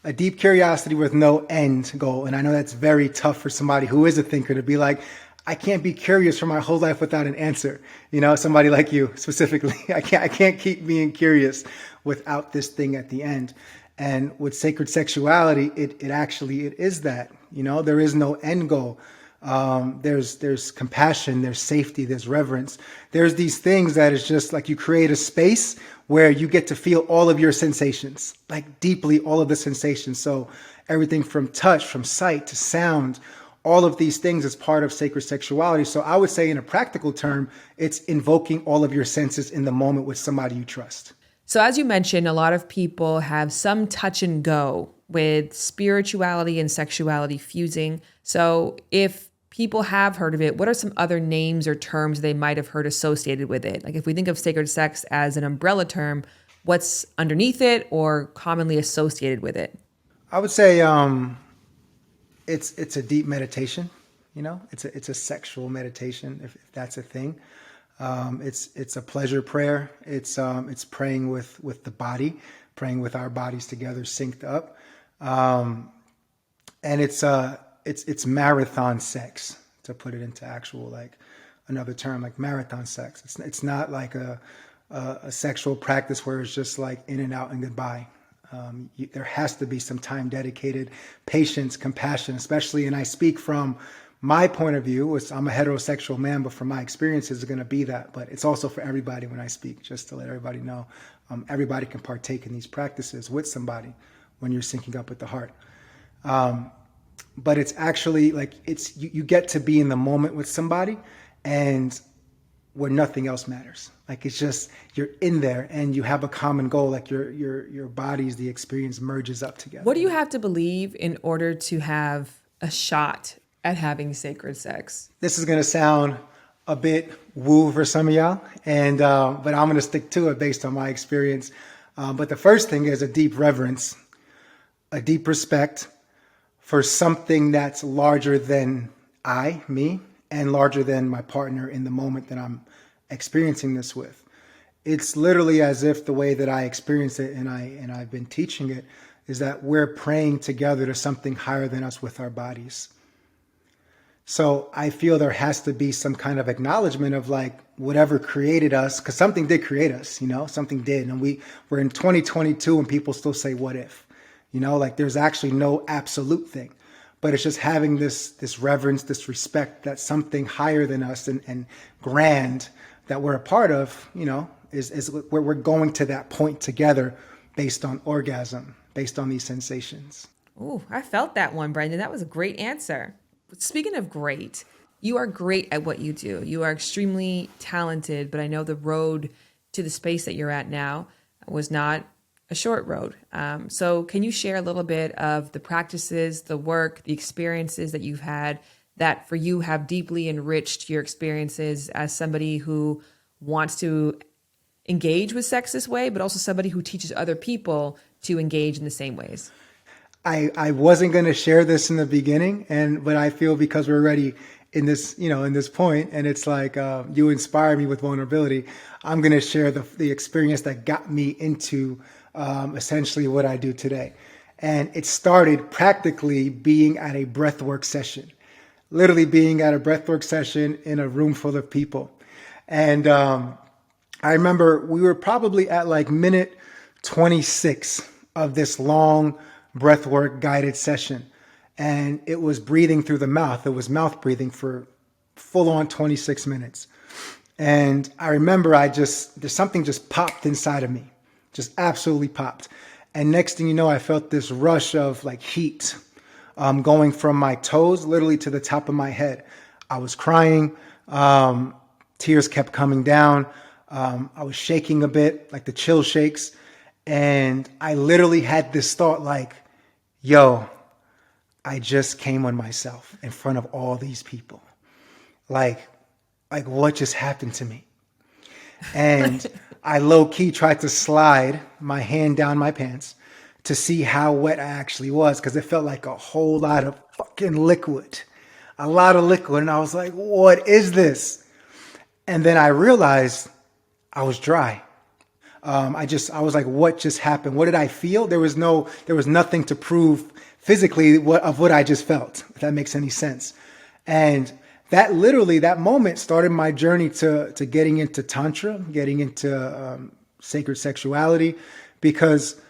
A deep curiosity with no end goal. And I know that's very tough for somebody who is a thinker to be like, I can't be curious for my whole life without an answer. You know, somebody like you specifically, I can't keep being curious without this thing at the end. And with sacred sexuality, it is that, you know, there is no end goal. There's compassion, there's safety, there's reverence. There's these things that is just like you create a space where you get to feel all of your sensations, like deeply all of the sensations. So everything from touch, from sight to sound, all of these things is part of sacred sexuality. So I would say in a practical term, it's invoking all of your senses in the moment with somebody you trust. So as you mentioned, a lot of people have some touch and go with spirituality and sexuality fusing. So if people have heard of it, what are some other names or terms they might have heard associated with it? Like if we think of sacred sex as an umbrella term, what's underneath it or commonly associated with it? I would say it's a deep meditation, you know, it's a sexual meditation, if that's a thing. It's a pleasure prayer. It's praying with the body, praying with our bodies together, synced up. And it's marathon sex, to put it into actual, like another term, like marathon sex. It's not like a sexual practice where it's just like in and out and goodbye. There has to be some time dedicated, patience, compassion, especially, and I speak from my point of view, which I'm a heterosexual man, but from my experiences, it's going to be that. But it's also for everybody when I speak, just to let everybody know. Everybody can partake in these practices with somebody when you're syncing up with the heart. But it's actually like you get to be in the moment with somebody and where nothing else matters. Like it's just, you're in there and you have a common goal, like your bodies, the experience merges up together. What do you have to believe in order to have a shot at having sacred sex? This is going to sound a bit woo for some of y'all, and but I'm going to stick to it based on my experience. But the first thing is a deep reverence, a deep respect for something that's larger than me, and larger than my partner in the moment that I'm experiencing this with. It's literally as if the way that I experience it, and I've been teaching it, is that we're praying together to something higher than us with our bodies. So I feel there has to be some kind of acknowledgement of like whatever created us, because something did create us, something did. And we're in 2022 and people still say, what if? Like there's actually no absolute thing, but it's just having this reverence, this respect that something higher than us and grand that we're a part of, is where we're going to that point together based on orgasm, based on these sensations. Ooh, I felt that one, Brenden. That was a great answer. Speaking of great, you are great at what you do. You are extremely talented, but I know the road to the space that you're at now was not a short road. So can you share a little bit of the practices, the work, the experiences that you've had that for you have deeply enriched your experiences as somebody who wants to engage with sex this way, but also somebody who teaches other people to engage in the same ways? I wasn't going to share this in the beginning, but I feel because we're already in this, in this point, and it's like you inspire me with vulnerability. I'm going to share the experience that got me into essentially what I do today. And it started practically being at a breathwork session, literally being at a breathwork session in a room full of people. And I remember we were probably at like minute 26 of this long breathwork guided session. And it was breathing through the mouth. It was mouth breathing for full on 26 minutes. And I remember there's something just popped inside of me, just absolutely popped. And next thing you know, I felt this rush of like heat going from my toes literally to the top of my head. I was crying. Tears kept coming down. I was shaking a bit, like the chill shakes. And I literally had this thought like, yo, I just came on myself in front of all these people. Like what just happened to me? And I low key tried to slide my hand down my pants to see how wet I actually was, because it felt like a whole lot of fucking liquid, a lot of liquid. And I was like, what is this? And then I realized I was dry. I was like, what just happened? What did I feel? There was nothing to prove physically of what I just felt, if that makes any sense. And that moment started my journey to getting into Tantra, getting into sacred sexuality, because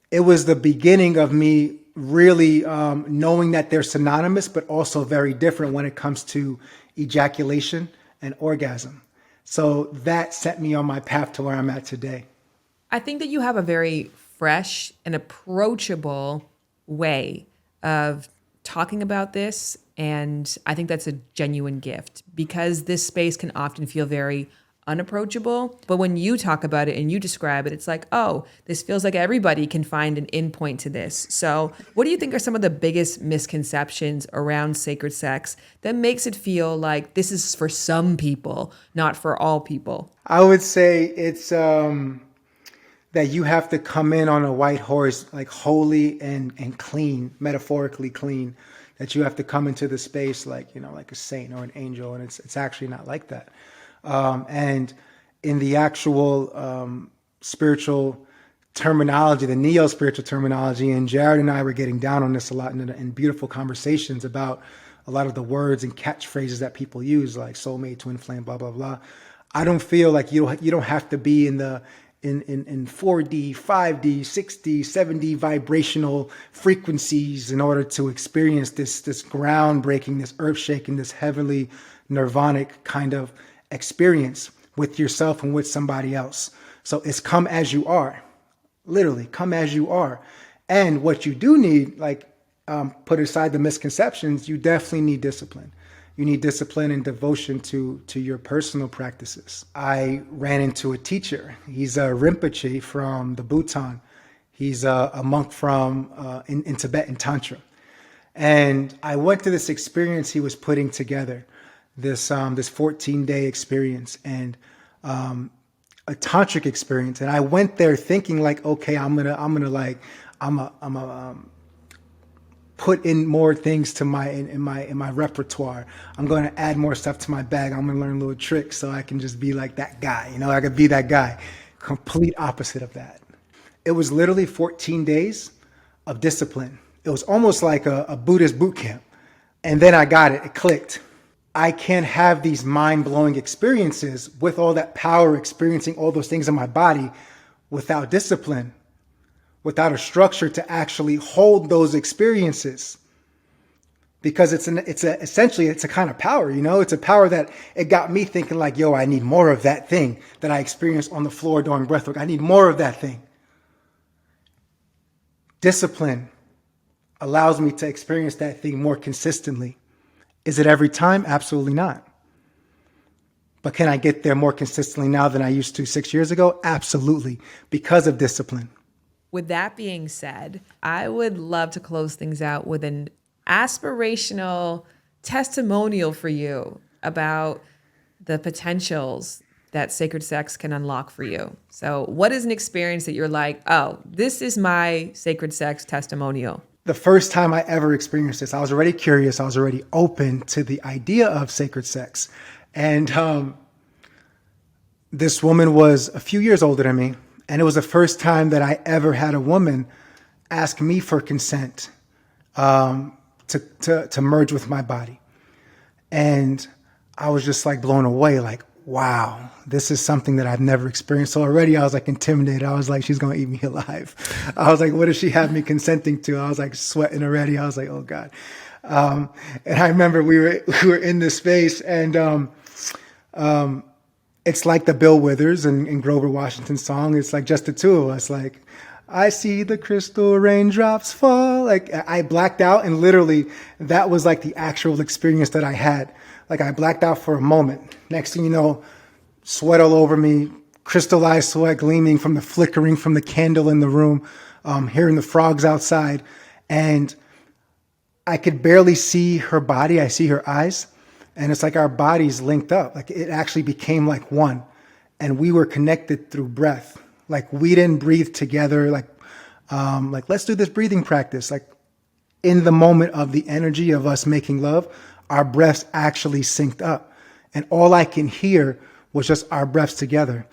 it was the beginning of me really knowing that they're synonymous, but also very different when it comes to ejaculation and orgasm. So that set me on my path to where I'm at today. I think that you have a very fresh and approachable way of talking about this. And I think that's a genuine gift, because this space can often feel very unapproachable. But when you talk about it and you describe it, it's like, oh, this feels like everybody can find an in point to this. So what do you think are some of the biggest misconceptions around sacred sex that makes it feel like this is for some people, not for all people? I would say it's that you have to come in on a white horse, like holy and clean, metaphorically clean, that you have to come into the space like a saint or an angel. And it's actually not like that. And in the actual spiritual terminology, the neo-spiritual terminology, and Jared and I were getting down on this a lot in beautiful conversations about a lot of the words and catchphrases that people use, like soulmate, twin flame, blah, blah, blah. I don't feel like you don't have to be in 4D, 5D, 6D, 7D vibrational frequencies in order to experience this groundbreaking, this earth-shaking, this heavenly nirvanic kind of experience with yourself and with somebody else. So it's come as you are, literally come as you are. And what you do need, put aside the misconceptions, you definitely need discipline. You need discipline and devotion to your personal practices. I ran into a teacher. He's a Rinpoche from the Bhutan. He's a monk from in Tibetan Tantra. And I went to this experience he was putting together, this 14-day experience, and a tantric experience. And I went there thinking like, okay, I'm gonna put in more things to in my repertoire. I'm going to add more stuff to my bag. I'm going to learn little tricks so I can just be like that guy. I could be that guy. Complete opposite of that. It was literally 14 days of discipline. It was almost like a Buddhist boot camp. And then I got it. It clicked. I can't have these mind-blowing experiences with all that power, experiencing all those things in my body without discipline, without a structure to actually hold those experiences. Because essentially it's a kind of power, it's a power that it got me thinking like, yo, I need more of that thing that I experienced on the floor during breathwork. I need more of that thing. Discipline allows me to experience that thing more consistently. Is it every time? Absolutely not. But can I get there more consistently now than I used to 6 years ago? Absolutely, because of discipline. With that being said, I would love to close things out with an aspirational testimonial for you about the potentials that sacred sex can unlock for you. So what is an experience that you're like, oh, this is my sacred sex testimonial? The first time I ever experienced this, I was already curious. I was already open to the idea of sacred sex. And this woman was a few years older than me. And it was the first time that I ever had a woman ask me for consent to merge with my body. And I was just like blown away, like, wow, this is something that I've never experienced. So already I was like intimidated. I was like, she's going to eat me alive. I was like, what does she have me consenting to? I was like sweating already. I was like, oh God. And I remember we were in this space, and it's like the Bill Withers and Grover Washington song. It's like just the two of us. Like, I see the crystal raindrops fall. Like, I blacked out, and literally that was like the actual experience that I had. Like, I blacked out for a moment. Next thing you know, sweat all over me, crystallized sweat gleaming from the flickering from the candle in the room, hearing the frogs outside. And I could barely see her body. I see her eyes. And it's like our bodies linked up. Like, it actually became like one. And we were connected through breath. Like, we didn't breathe together. Like let's do this breathing practice. Like, in the moment of the energy of us making love, our breaths actually synced up. And all I can hear was just our breaths together.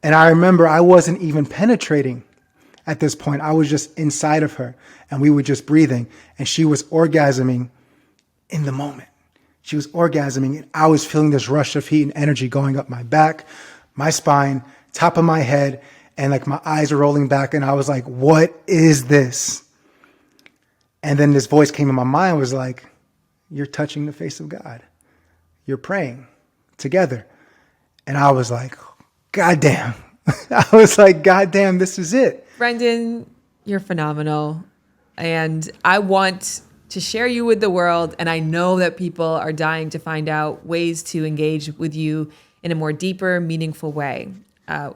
And I remember I wasn't even penetrating at this point. I was just inside of her, and we were just breathing, and she was orgasming in the moment. She was orgasming, and I was feeling this rush of heat and energy going up my back, my spine, top of my head, and like my eyes were rolling back, and I was like, what is this? And then this voice came in my mind, was like, you're touching the face of God. You're praying together. And I was like, God damn. I was like, God damn, this is it. Brenden, you're phenomenal. And I want to share you with the world. And I know that people are dying to find out ways to engage with you in a more deeper, meaningful way.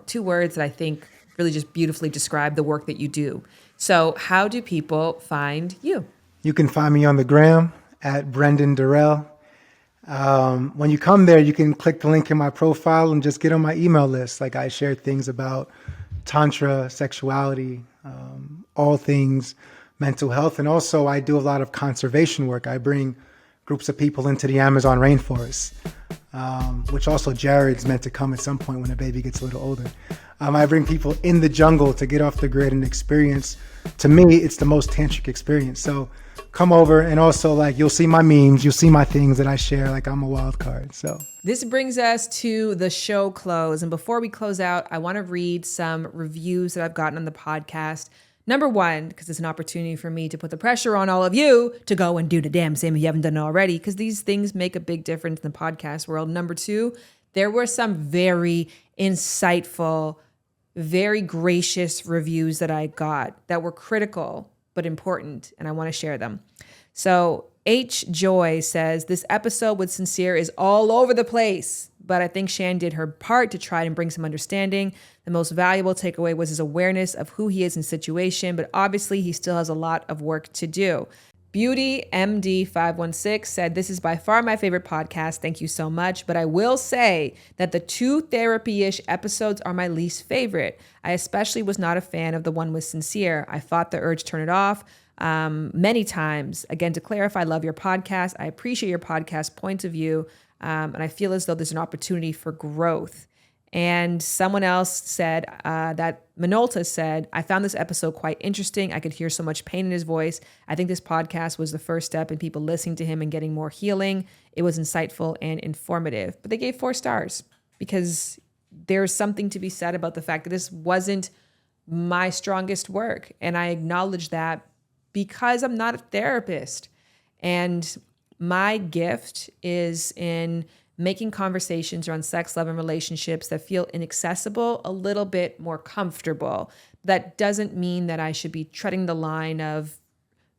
Two words that I think really just beautifully describe the work that you do. So how do people find you? You can find me on the gram at Brenden Durell. When you come there, you can click the link in my profile and just get on my email list. Like, I share things about tantra, sexuality, all things mental health. And also I do a lot of conservation work. I bring groups of people into the Amazon rainforest, which also Jared's meant to come at some point when the baby gets a little older. I bring people in the jungle to get off the grid and experience. To me, it's the most tantric experience. So come over, and also, like, you'll see my memes, you'll see my things that I share. Like, I'm a wild card. So this brings us to the show close. And before we close out, I want to read some reviews that I've gotten on the podcast. Number one, because it's an opportunity for me to put the pressure on all of you to go and do the damn same if you haven't done it already, because these things make a big difference in the podcast world. Number two, there were some very insightful, very gracious reviews that I got that were critical but important, and I want to share them. So H. Joy says, this episode with Sincere is all over the place, but I think Shan did her part to try and bring some understanding. The most valuable takeaway was his awareness of who he is in situation, but obviously he still has a lot of work to do. Beauty MD 516 said, this is by far my favorite podcast. Thank you so much. But I will say that the two therapy-ish episodes are my least favorite. I especially was not a fan of the one with Sincere. I fought the urge to turn it off many times. Again, to clarify, I love your podcast. I appreciate your podcast points of view. And I feel as though there's an opportunity for growth. And someone else said that Minolta said, I found this episode quite interesting. I could hear so much pain in his voice. I think this podcast was the first step in people listening to him and getting more healing. It was insightful and informative. But they gave 4 stars because there's something to be said about the fact that this wasn't my strongest work. And I acknowledge that because I'm not a therapist. And my gift is in making conversations around sex, love, and relationships that feel inaccessible a little bit more comfortable. That doesn't mean that I should be treading the line of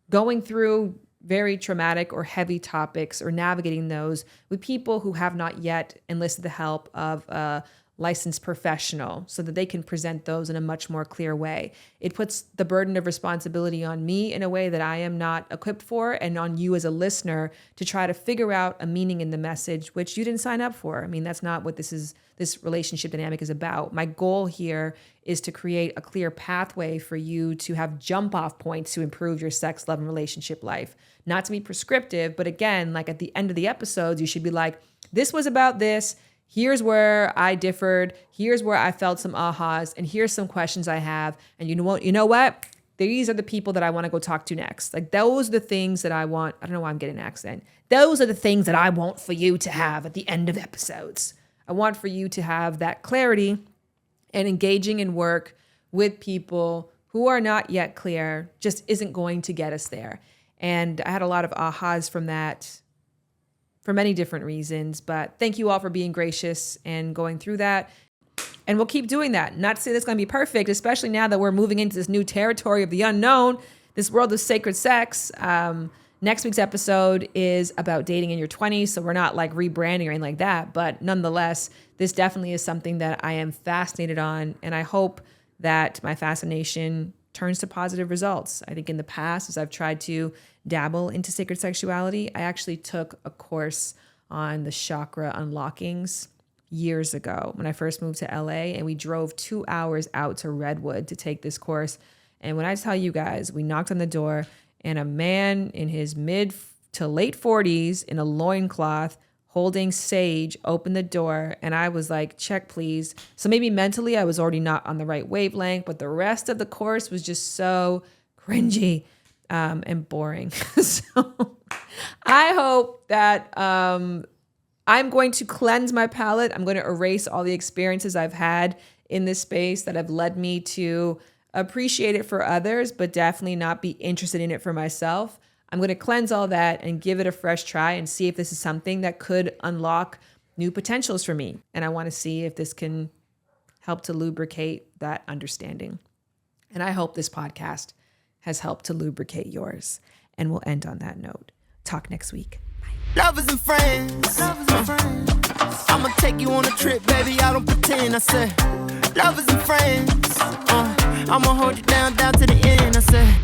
going through very traumatic or heavy topics or navigating those with people who have not yet enlisted the help of a licensed professional so that they can present those in a much more clear way. It puts the burden of responsibility on me in a way that I am not equipped for, and on you as a listener to try to figure out a meaning in the message, which you didn't sign up for. I mean, that's not what this relationship dynamic is about. My goal here is to create a clear pathway for you to have jump off points to improve your sex, love, and relationship life. Not to be prescriptive, but again, like at the end of the episodes, you should be like, this was about this. Here's where I differed. Here's where I felt some ahas. And here's some questions I have. And you know what? These are the people that I want to go talk to next. Like those are the things that I want. I don't know why I'm getting an accent. Those are the things that I want for you to have at the end of episodes. I want for you to have that clarity and engaging in work with people who are not yet clear just isn't going to get us there. And I had a lot of ahas from that for many different reasons, but thank you all for being gracious and going through that. And we'll keep doing that. Not to say that's going to be perfect, especially now that we're moving into this new territory of the unknown, this world of sacred sex. Next week's episode is about dating in your 20s, so we're not like rebranding or anything like that, but nonetheless, this definitely is something that I am fascinated on, and I hope that my fascination turns to positive results. I think in the past, as I've tried to dabble into sacred sexuality, I actually took a course on the chakra unlockings years ago when I first moved to LA, and we drove 2 hours out to Redwood to take this course. And when I tell you guys, we knocked on the door and a man in his mid to late 40s in a loincloth holding sage opened the door, and I was like, check please. So maybe mentally I was already not on the right wavelength, but the rest of the course was just so cringy and boring. So I hope that I'm going to cleanse my palate. I'm going to erase all the experiences I've had in this space that have led me to appreciate it for others, but definitely not be interested in it for myself. I'm going to cleanse all that and give it a fresh try and see if this is something that could unlock new potentials for me. And I want to see if this can help to lubricate that understanding. And I hope this podcast has helped to lubricate yours. And we'll end on that note. Talk next week. Bye. Lovers and friends. I'ma take you on a trip, baby. I don't pretend. I say, lovers and friends. I'ma hold you down to the end. I say.